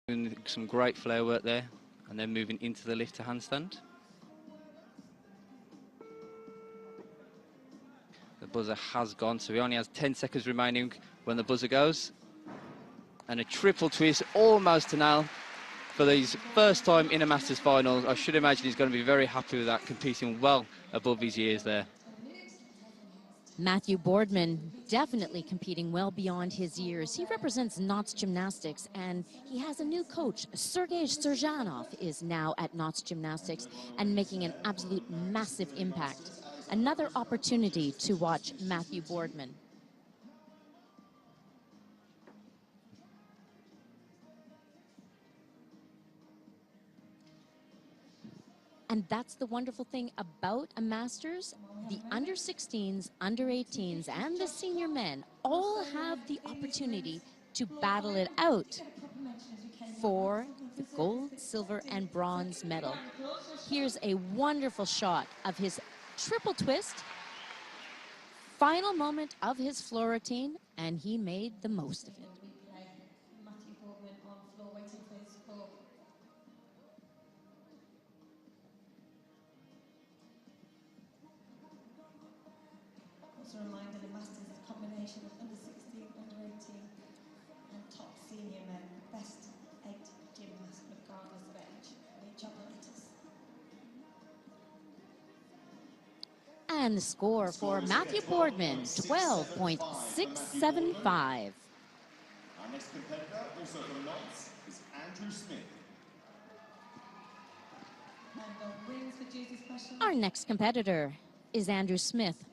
Doing some great flare work there, and then moving into the lift to handstand. The buzzer has gone, so he only has 10 seconds remaining when the buzzer goes. And a triple twist, almost to nail for his first time in a Masters final. I should imagine he's going to be very happy with that, competing well above his years there. Matthew Boardman definitely competing well beyond his years. He represents Knott's Gymnastics, and he has a new coach. Sergei Serjanov is now at Knott's Gymnastics and making an absolute massive impact. Another opportunity to watch Matthew Boardman. And that's the wonderful thing about a Masters. The under 16s, under 18s, and the senior men all have the opportunity to battle it out for the gold, silver, and bronze medal. Here's a wonderful shot of his triple twist. Final moment of his floor routine, and he made the most of it. A reminder, the Masters is a combination of under 16, under 18 and top senior men, best 8 gymnasts regardless of age, and each operators. And the score for Matthew Boardman, 12.675. Our next competitor, also from Knott's, is Andrew Smith. And the wins for duties question. Our next competitor is Andrew Smith.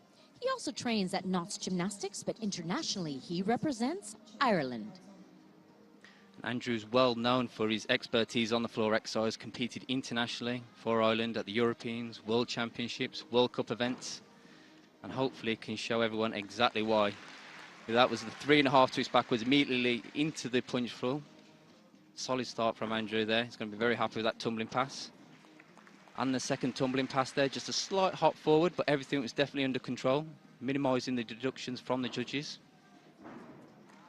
He also trains at Knott's Gymnastics, but internationally he represents Ireland. Andrew's well known for his expertise on the floor exercise, competed internationally for Ireland at the Europeans, World Championships, World Cup events, and hopefully can show everyone exactly why. That was the 3.5 twist backwards, immediately into the punch floor. Solid start from Andrew there. He's going to be very happy with that tumbling pass. And the second tumbling pass there, just a slight hop forward, but everything was definitely under control, minimising the deductions from the judges.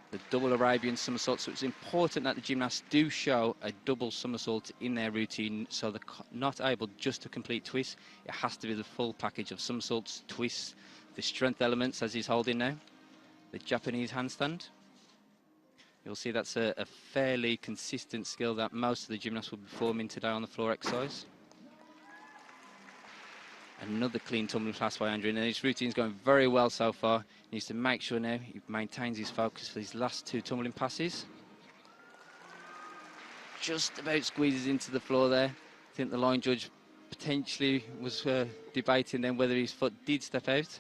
The double Arabian somersault, so it's important that the gymnasts do show a double somersault in their routine, so they're not able just to complete twists. It has to be the full package of somersaults, twists, the strength elements as he's holding now, the Japanese handstand. You'll see that's a fairly consistent skill that most of the gymnasts will be performing today on the floor exercise. Another clean tumbling pass by Andrew, and his routine's going very well so far. He needs to make sure now he maintains his focus for these last 2 tumbling passes. Just about squeezes into the floor there. I think the line judge potentially was debating then whether his foot did step out.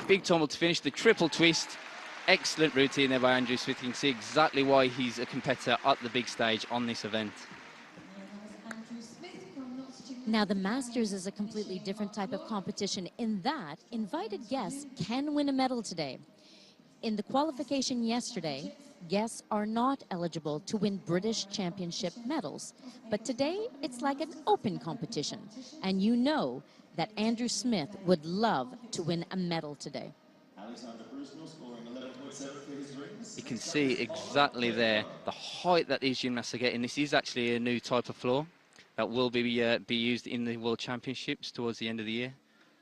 Big tumble to finish, the triple twist. Excellent routine there by Andrew Smith. You can see exactly why he's a competitor at the big stage on this event. Now, the Masters is a completely different type of competition in that invited guests can win a medal today. In the qualification yesterday, guests are not eligible to win British Championship medals. But today, it's like an open competition. And you know that Andrew Smith would love to win a medal today. You can see exactly there the height that these gymnasts are getting. This is actually a new type of floor that will be used in the World Championships towards the end of the year.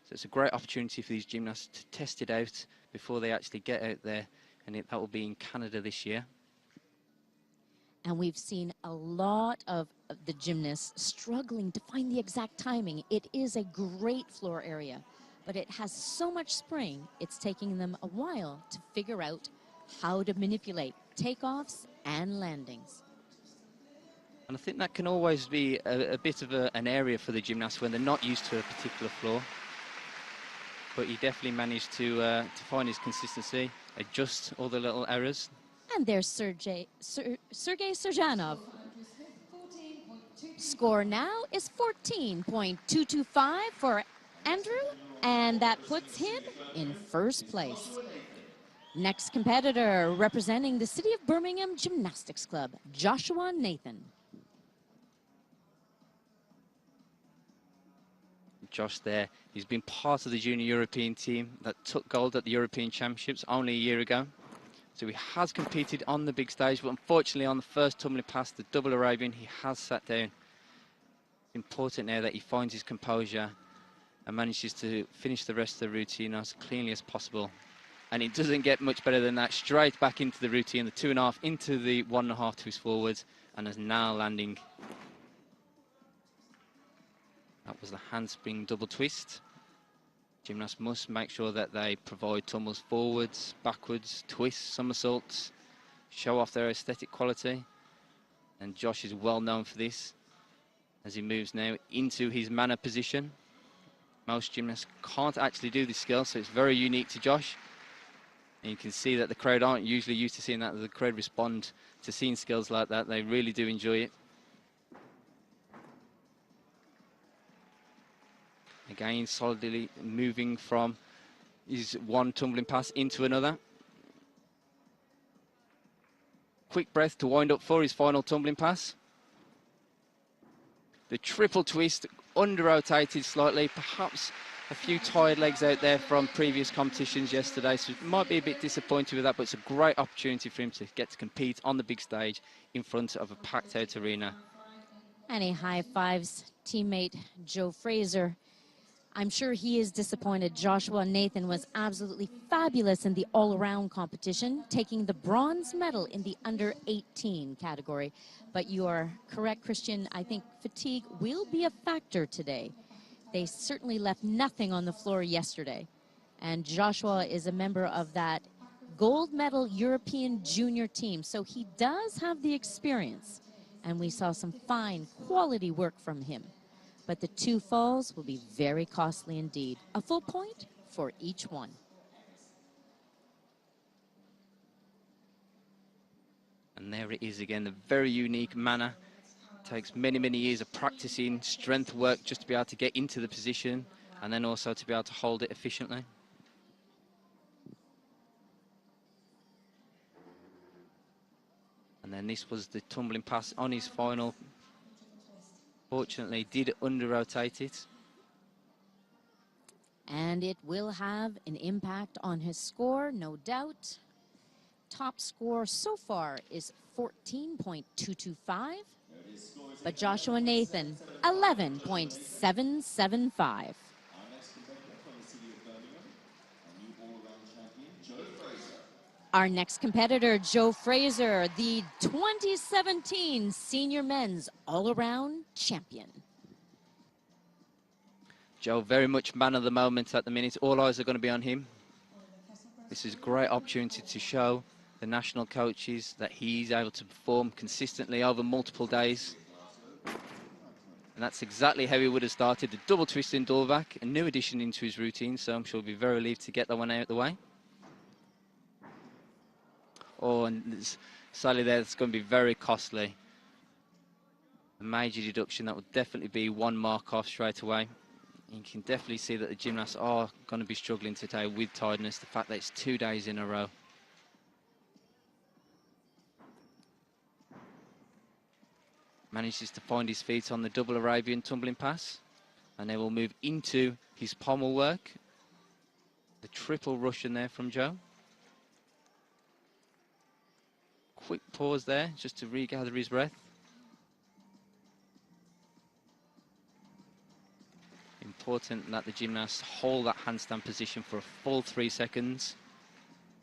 So it's a great opportunity for these gymnasts to test it out before they actually get out there, and that will be in Canada this year. And we've seen a lot of the gymnasts struggling to find the exact timing. It is a great floor area, but it has so much spring, it's taking them a while to figure out how to manipulate takeoffs and landings. And I think that can always be a bit of an area for the gymnasts when they're not used to a particular floor. But he definitely managed to find his consistency, adjust all the little errors. And there's Sergei Serjanov. Score now is 14.225 for Andrew, and that puts him in first place. Next competitor representing the City of Birmingham Gymnastics Club, Joshua Nathan. Josh there, he's been part of the junior European team that took gold at the European Championships only a year ago. So he has competed on the big stage, but unfortunately on the first tumbling pass, the double Arabian, he has sat down. It's important now that he finds his composure and manages to finish the rest of the routine as cleanly as possible. And it doesn't get much better than that. Straight back into the routine, the 2.5 into the 1.5 twist forwards, and is now landing. That was the handspring double twist. Gymnasts must make sure that they provide tumbles forwards, backwards, twists, somersaults, show off their aesthetic quality. And Josh is well known for this as he moves now into his manner position. Most gymnasts can't actually do this skill, so it's very unique to Josh. And you can see that the crowd aren't usually used to seeing that. The crowd respond to seeing skills like that. They really do enjoy it. Again, solidly moving from his one tumbling pass into another. Quick breath to wind up for his final tumbling pass. The triple twist, under-rotated slightly, perhaps a few tired legs out there from previous competitions yesterday, so might be a bit disappointed with that, but it's a great opportunity for him to get to compete on the big stage in front of a packed-out arena. And he high-fives teammate Joe Fraser. I'm sure he is disappointed. Joshua Nathan was absolutely fabulous in the all-around competition, taking the bronze medal in the under-18 category. But you are correct, Christian. I think fatigue will be a factor today. They certainly left nothing on the floor yesterday. And Joshua is a member of that gold medal European junior team, so he does have the experience. And we saw some fine quality work from him. But the 2 falls will be very costly indeed. A full point for each one. And there it is again, the very unique manner. Takes many, many years of practicing, strength work just to be able to get into the position and then also to be able to hold it efficiently. And then this was the tumbling pass on his final. Fortunately, did under-rotate it. And it will have an impact on his score, no doubt. Top score so far is 14.225. But Joshua Nathan, 11.775. Our next competitor, Joe Fraser, the 2017 Senior Men's All-Around Champion. Joe very much man of the moment at the minute. All eyes are going to be on him. This is a great opportunity to show the national coaches that he's able to perform consistently over multiple days. And that's exactly how he would have started. The double twist in Dorvac, a new addition into his routine, so I'm sure he'll be very relieved to get that one out of the way. Oh, and sadly there, it's going to be very costly. A major deduction, that would definitely be 1 mark off straight away. You can definitely see that the gymnasts are going to be struggling today with tiredness, the fact that it's 2 days in a row. Manages to find his feet on the double Arabian tumbling pass, and they will move into his pommel work. The triple Russian there from Joe. Quick pause there just to regather his breath. Important that the gymnasts hold that handstand position for a full 3 seconds.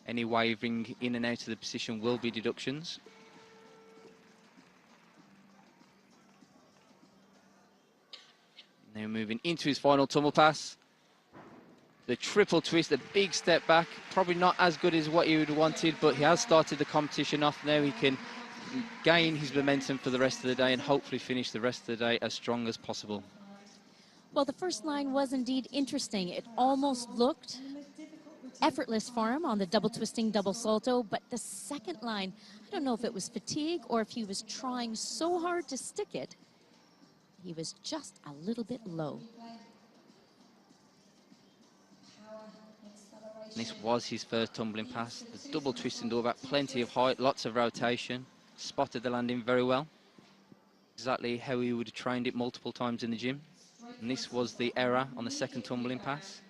Any wavering in and out of the position will be deductions. Now moving into his final tumble pass. The triple twist, a big step back. Probably not as good as what he would have wanted, but he has started the competition off. Now he can gain his momentum for the rest of the day and hopefully finish the rest of the day as strong as possible. Well, the first line was indeed interesting. It almost looked effortless for him on the double twisting, double salto, but the second line, I don't know if it was fatigue or if he was trying so hard to stick it, he was just a little bit low. This was his first tumbling pass. The double twist and Dorvac, plenty of height, lots of rotation. Spotted the landing very well. Exactly how he would have trained it multiple times in the gym. And this was the error on the second tumbling pass.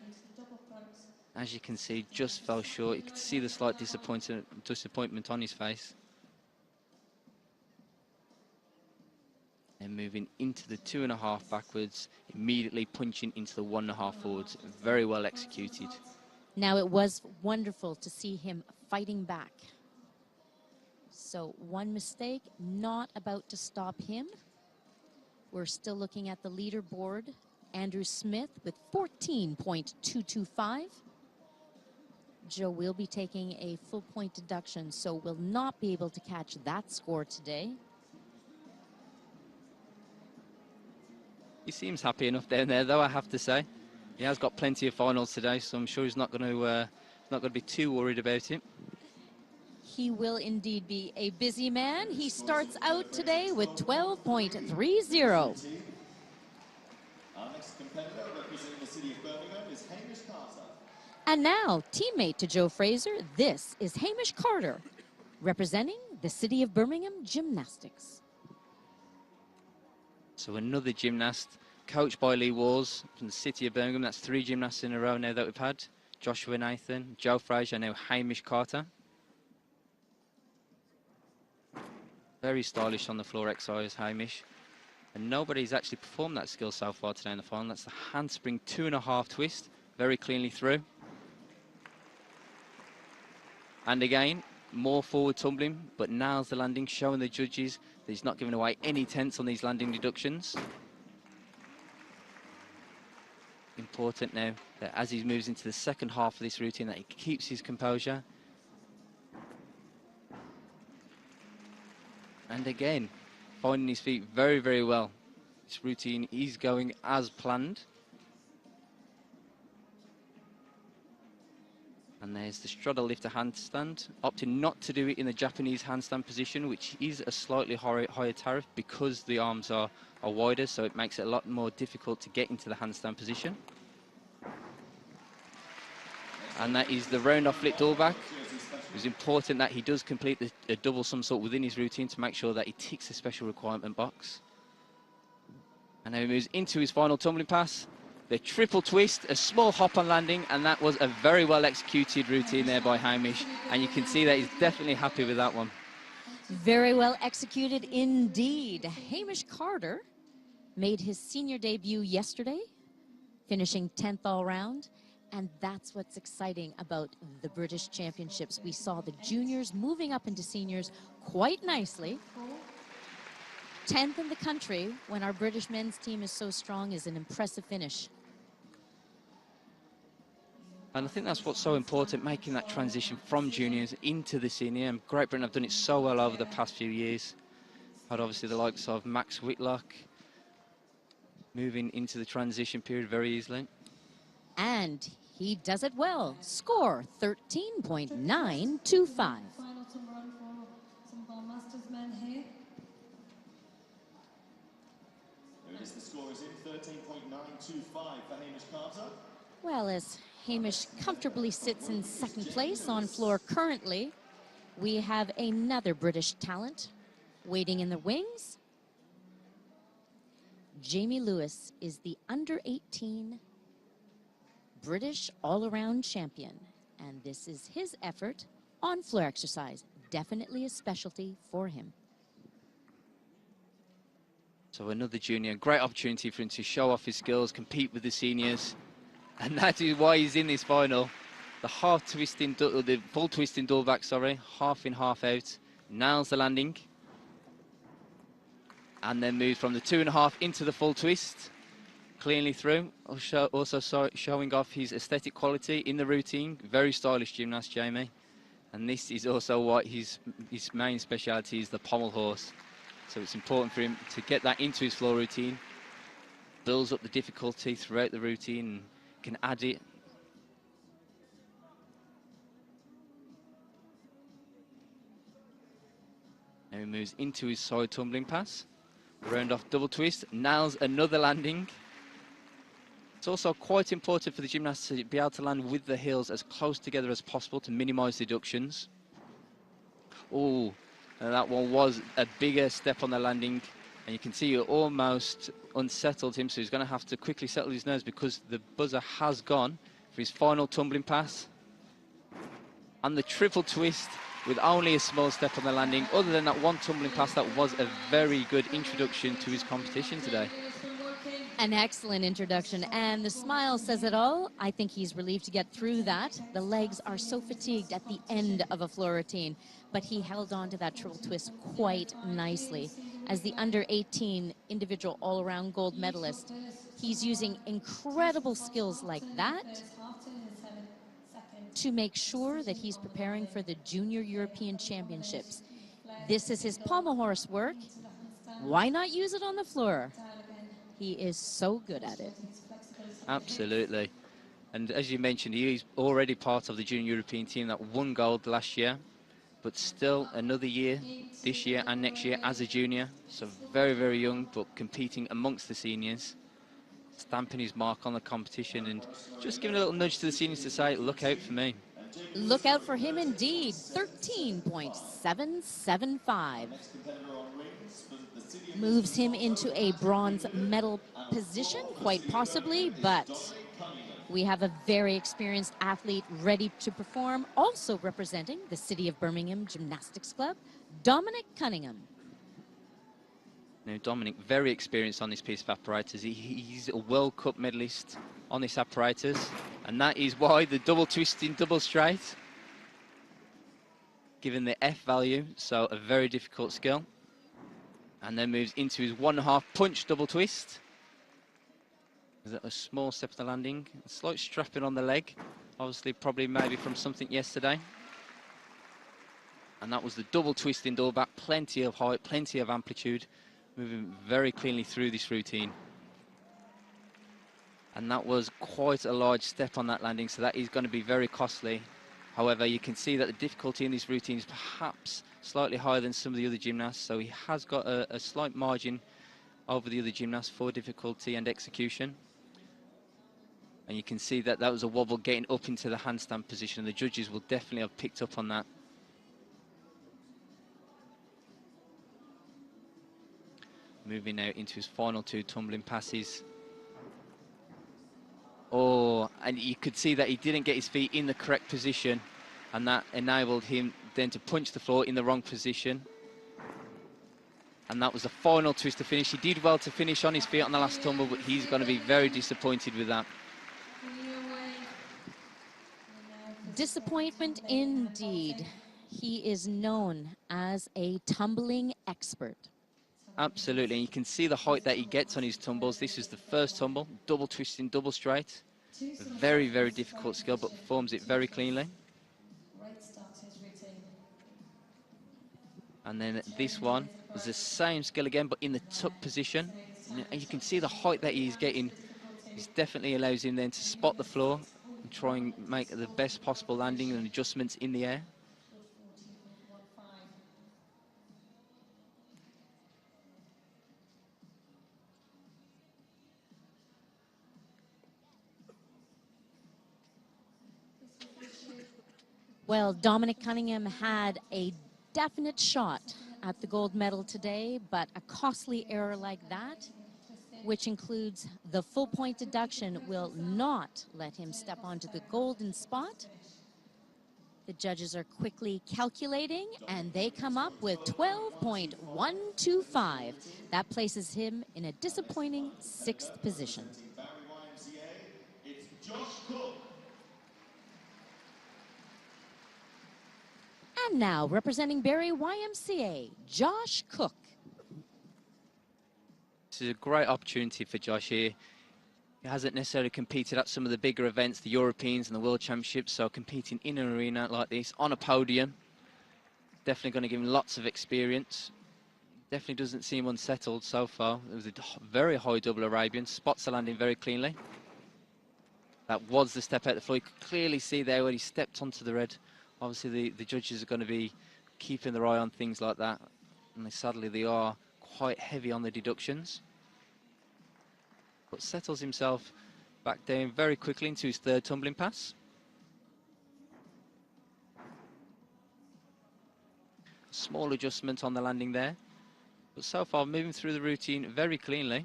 As you can see, just fell short. You can see the slight disappointment on his face. And moving into the 2.5 backwards, immediately punching into the 1.5 forwards. Very well executed. Now, it was wonderful to see him fighting back. So one mistake, not about to stop him. We're still looking at the leaderboard. Andrew Smith with 14.225. Joe will be taking a full point deduction, so will not be able to catch that score today. He seems happy enough down there, though, I have to say. He has got plenty of finals today, so I'm sure he's not going to be too worried about it. He will indeed be a busy man. He starts out today with 12.30. Our next competitor representing the city of Birmingham is Hamish Carter. And now, teammate to Joe Fraser, this is Hamish Carter, representing the city of Birmingham Gymnastics. So another gymnast, coached by Lee Walls from the city of Birmingham. That's 3 gymnasts in a row now that we've had. Joshua Nathan, Joe Fraser, now Hamish Carter. Very stylish on the floor exercise, Hamish. And nobody's actually performed that skill so far today in the final. That's the handspring 2.5 twist, very cleanly through. And again, more forward tumbling, but nails the landing, showing the judges that he's not giving away any tenths on these landing deductions. Important now that as he moves into the second half of this routine that he keeps his composure. And again, finding his feet very, very well. This routine is going as planned. And there's the straddle lifter handstand, opting not to do it in the Japanese handstand position, which is a slightly higher tariff because the arms are wider, so it makes it a lot more difficult to get into the handstand position. And that is the round off flip door back. It was important that he does complete a double somersault within his routine to make sure that he ticks the special requirement box. And now he moves into his final tumbling pass. The triple twist, a small hop on landing, and that was a very well executed routine there by Hamish. And you can see that he's definitely happy with that one. Very well executed indeed. Hamish Carter made his senior debut yesterday, finishing 10th all round. And that's what's exciting about the British Championships. We saw the juniors moving up into seniors quite nicely. 10th in the country when our British men's team is so strong is an impressive finish. And I think that's what's so important, making that transition from juniors into the senior. And Great Britain have done it so well over the past few years. Had obviously the likes of Max Whitlock moving into the transition period very easily. And he does it well. Score 13.925. Final to run for some of our Masters men here. Notice the score is in 13.925 for Hamish Carter. Well, as Hamish comfortably sits in second place on floor currently, we have another British talent waiting in the wings. Jamie Lewis is the under-18 British all-around champion, and this is his effort on floor exercise. Definitely a specialty for him. So another junior, great opportunity for him to show off his skills, compete with the seniors. And that is why he's in this final. The the full twisting double back, sorry, half in, half out. Nails the landing. And then moves from the 2.5 into the full twist. Cleanly through. Also showing off his aesthetic quality in the routine. Very stylish gymnast, Jamie. And this is also what his main speciality is, the pommel horse. So it's important for him to get that into his floor routine. Builds up the difficulty throughout the routine and can add it. Now he moves into his side tumbling pass. Round off double twist, nails another landing. It's also quite important for the gymnast to be able to land with the heels as close together as possible to minimize deductions. Oh, that one was a bigger step on the landing. And you can see it almost unsettled him, so he's going to have to quickly settle his nerves because the buzzer has gone for for his final tumbling pass. And the triple twist with only a small step on the landing. Other than that one tumbling pass, that was a very good introduction to his competition today. An excellent introduction, and the smile says it all. I think he's relieved to get through that. The legs are so fatigued at the end of a floor routine, but he held on to that triple twist quite nicely. As the under-18 individual all-around gold medalist, he's using incredible skills like that to make sure that he's preparing for the Junior European Championships. This is his pommel horse work. Why not use it on the floor? He is so good at it. Absolutely. And as you mentioned, he's already part of the Junior European team that won gold last year, but still another year, this year and next year as a junior. So very, very young, but competing amongst the seniors, stamping his mark on the competition and just giving a little nudge to the seniors to say, look out for me. Look out for him indeed. 13.775. Moves him into a bronze medal position, quite possibly, but we have a very experienced athlete ready to perform, also representing the City of Birmingham Gymnastics Club, Dominic Cunningham. Now, Dominic, very experienced on this piece of apparatus. He's a World Cup medalist on this apparatus, and that is why the double twisting, double straight, given the F value, so a very difficult skill. And then moves into his 1.5 punch double twist. A small step to the landing, a slight strapping on the leg, obviously probably maybe from something yesterday. And that was the double twisting double back, plenty of height, plenty of amplitude, moving very cleanly through this routine. And that was quite a large step on that landing, so that is going to be very costly. However, you can see that the difficulty in this routine is perhaps slightly higher than some of the other gymnasts, so he has got a slight margin over the other gymnasts for difficulty and execution. And you can see that that was a wobble getting up into the handstand position. The judges will definitely have picked up on that. Moving now into his final two tumbling passes. Oh, and you could see that he didn't get his feet in the correct position, and that enabled him then to punch the floor in the wrong position. And that was the final twist to finish. He did well to finish on his feet on the last tumble, but he's going to be very disappointed with that. Disappointment indeed. He is known as a tumbling expert. Absolutely, and you can see the height that he gets on his tumbles. This is the first tumble, double twisting, double straight. A very, very difficult skill, but performs it very cleanly. And then this one was the same skill again, but in the tuck position. And you can see the height that he's getting. This definitely allows him then to spot the floor and try and make the best possible landing and adjustments in the air. Well, Dominic Cunningham had a definite shot at the gold medal today, but a costly error like that, which includes the full point deduction, will not let him step onto the golden spot. The judges are quickly calculating, and they come up with 12.125. That places him in a disappointing 6th position. And now, representing Barrie YMCA, Josh Cook. This is a great opportunity for Josh here. He hasn't necessarily competed at some of the bigger events, the Europeans and the World Championships, so competing in an arena like this, on a podium, definitely going to give him lots of experience. Definitely doesn't seem unsettled so far. It was a very high double Arabian, spots the landing very cleanly. That was the step out the floor. You could clearly see there when he stepped onto the red. Obviously, the judges are going to be keeping their eye on things like that. And sadly, they are quite heavy on the deductions. But settles himself back down very quickly into his 3rd tumbling pass. Small adjustment on the landing there. But so far, moving through the routine very cleanly.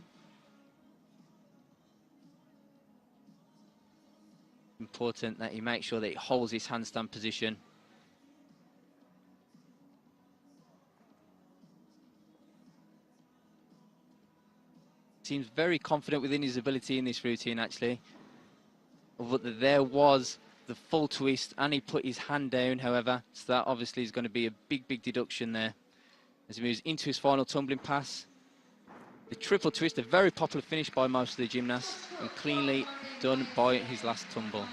Important that he makes sure that he holds his handstand position. Seems very confident within his ability in this routine, actually. But there was the full twist, and he put his hand down, however, so that obviously is going to be a big, big deduction there as he moves into his final tumbling pass. The triple twist, a very popular finish by most of the gymnasts, and cleanly done by his last tumble.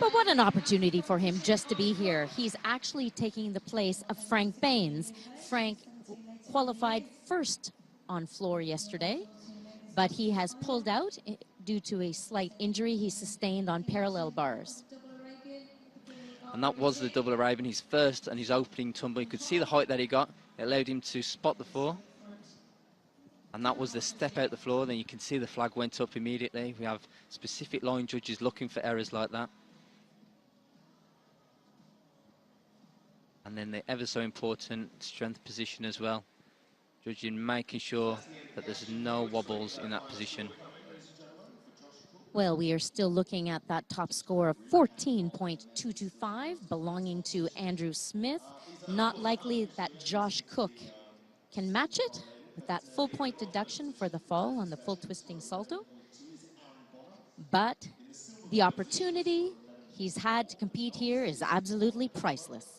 But what an opportunity for him just to be here. He's actually taking the place of Frank Baines. Frank qualified first on floor yesterday, but he has pulled out due to a slight injury he sustained on parallel bars. And that was the double Arabian, his first and his opening tumble. You could see the height that he got. It allowed him to spot the floor. And that was the step out the floor. Then you can see the flag went up immediately. We have specific line judges looking for errors like that. And then the ever so important strength position as well. Judging, making sure that there's no wobbles in that position. Well, we are still looking at that top score of 14.225 belonging to Andrew Smith. Not likely that Josh Cook can match it with that full point deduction for the fall on the full twisting salto. But the opportunity he's had to compete here is absolutely priceless.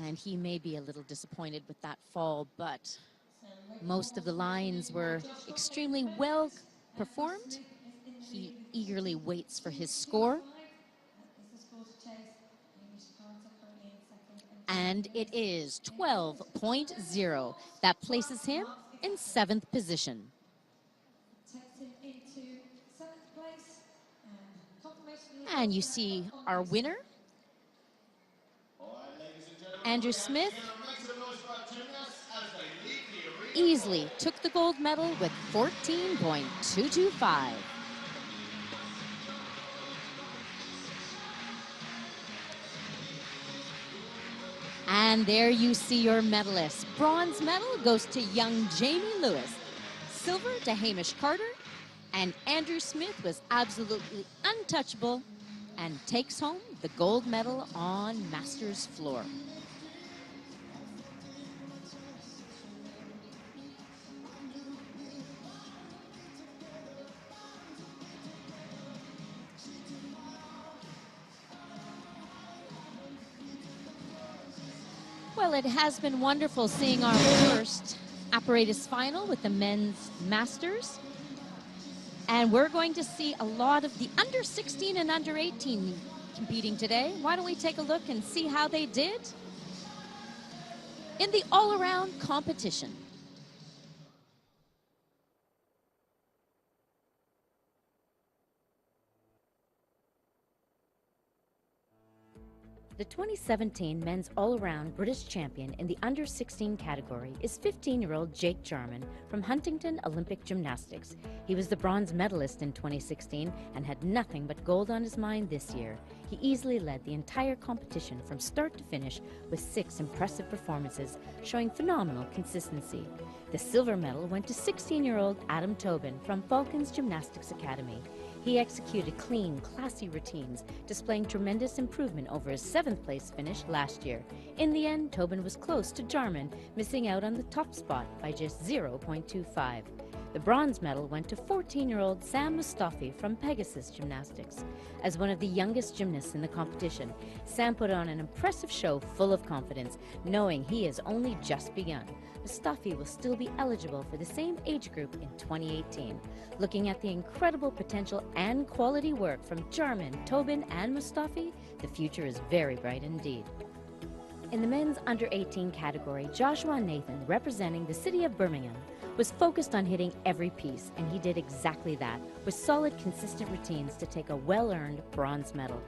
And he may be a little disappointed with that fall, but most of the lines were extremely well performed. He eagerly waits for his score. And it is 12.0. That places him in 7th position. And you see our winner, Andrew Smith, easily took the gold medal with 14.225. And there you see your medalists. Bronze medal goes to young Jamie Lewis. Silver to Hamish Carter. And Andrew Smith was absolutely untouchable and takes home the gold medal on Masters floor. Well, it has been wonderful seeing our first apparatus final with the men's masters. And we're going to see a lot of the under 16 and under 18 competing today. Why don't we take a look and see how they did in the all-around competition. The 2017 men's all-around British champion in the under-16 category is 15-year-old Jake Jarman from Huntington Olympic Gymnastics. He was the bronze medalist in 2016 and had nothing but gold on his mind this year. He easily led the entire competition from start to finish with 6 impressive performances, showing phenomenal consistency. The silver medal went to 16-year-old Adam Tobin from Falcons Gymnastics Academy. He executed clean, classy routines, displaying tremendous improvement over his 7th place finish last year. In the end, Tobin was close to Jarman, missing out on the top spot by just 0.25. The bronze medal went to 14-year-old Sam Mustafi from Pegasus Gymnastics. As one of the youngest gymnasts in the competition, Sam put on an impressive show full of confidence, knowing he has only just begun. Mustafi will still be eligible for the same age group in 2018. Looking at the incredible potential and quality work from Jarman, Tobin, and Mustafi, the future is very bright indeed. In the men's under 18 category, Joshua Nathan, representing the city of Birmingham, was focused on hitting every piece, and he did exactly that, with solid, consistent routines to take a well-earned bronze medal.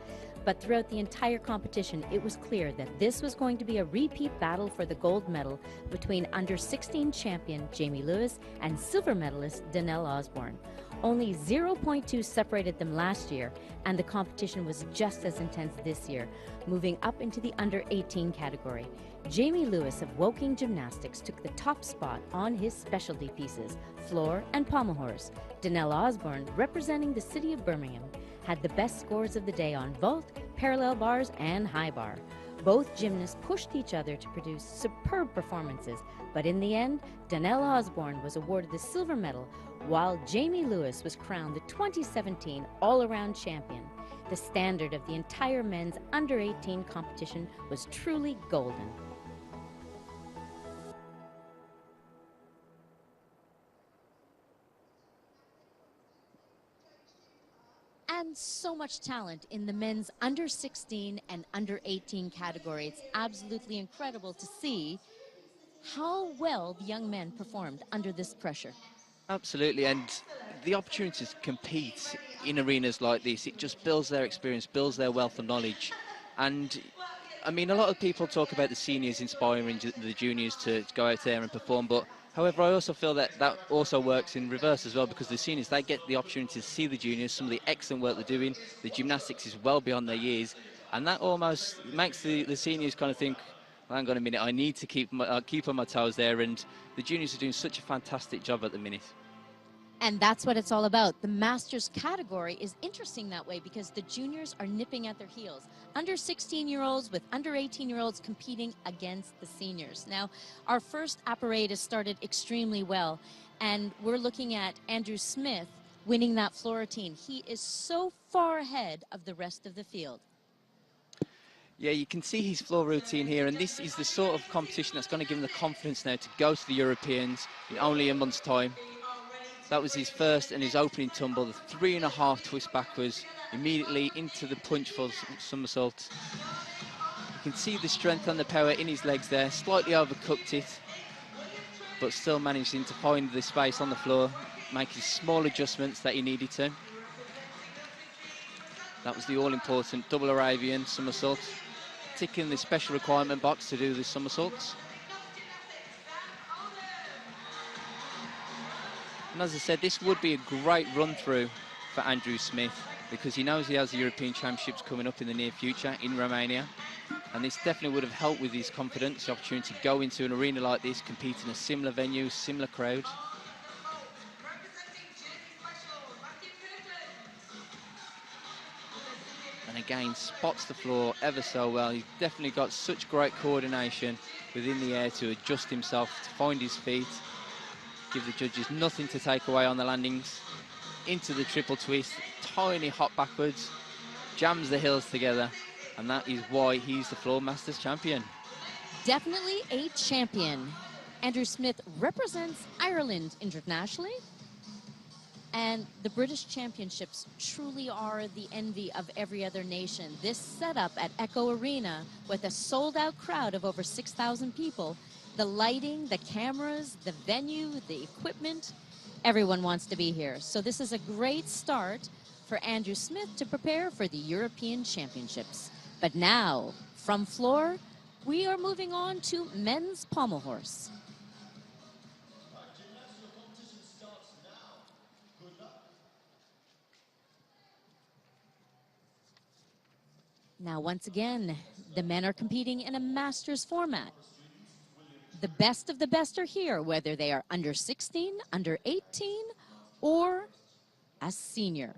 But throughout the entire competition, it was clear that this was going to be a repeat battle for the gold medal between under 16 champion Jamie Lewis and silver medalist Danelle Osborne. Only 0.2 separated them last year, and the competition was just as intense this year, moving up into the under 18 category. Jamie Lewis of Woking Gymnastics took the top spot on his specialty pieces, floor and pommel horse. Danelle Osborne, representing the city of Birmingham, had the best scores of the day on vault, parallel bars, and high bar. Both gymnasts pushed each other to produce superb performances, but in the end, Danelle Osborne was awarded the silver medal, while Jamie Lewis was crowned the 2017 all-around champion. The standard of the entire men's under-18 competition was truly golden. And so much talent in the men's under 16 and under 18 category. It's absolutely incredible to see how well the young men performed under this pressure. Absolutely, and the opportunity to compete in arenas like this, it just builds their experience, builds their wealth of knowledge. And I mean, a lot of people talk about the seniors inspiring the juniors to go out there and perform, but however, I also feel that that also works in reverse as well, because the seniors, they get the opportunity to see the juniors, some of the excellent work they're doing. The gymnastics is well beyond their years, and that almost makes the seniors kind of think, well, hang on a minute, I need to keep on my toes there, and the juniors are doing such a fantastic job at the minute. And that's what it's all about. The Masters category is interesting that way because the juniors are nipping at their heels. Under 16-year-olds with under 18-year-olds competing against the seniors. Now, our first apparatus started extremely well, and we're looking at Andrew Smith winning that floor routine. He is so far ahead of the rest of the field. Yeah, you can see his floor routine here, and this is the sort of competition that's going to give him the confidence now to go to the Europeans in only a month's time. That was his first and his opening tumble, the 3.5 twist backwards, immediately into the punch for somersault. You can see the strength and the power in his legs there, slightly overcooked it, but still managing to find the space on the floor, making small adjustments that he needed to. That was the all-important double Arabian somersault, ticking the special requirement box to do the somersaults. And as I said, this would be a great run-through for Andrew Smith because he knows he has the European Championships coming up in the near future in Romania. And this definitely would have helped with his confidence, the opportunity to go into an arena like this, compete in a similar venue, similar crowd. And again, spots the floor ever so well. He's definitely got such great coordination within the air to adjust himself, to find his feet. Give the judges nothing to take away on the landings. Into the triple twist, tiny hop backwards, jams the heels together, and that is why he's the Floor Masters champion. Definitely a champion. Andrew Smith represents Ireland internationally, and the British Championships truly are the envy of every other nation. This setup at Echo Arena with a sold-out crowd of over 6,000 people, the lighting, the cameras, the venue, the equipment, everyone wants to be here. So this is a great start for Andrew Smith to prepare for the European Championships. But now, from floor, we are moving on to men's pommel horse. Now, once again, the men are competing in a Masters format. The best of the best are here, whether they are under 16, under 18, or a senior.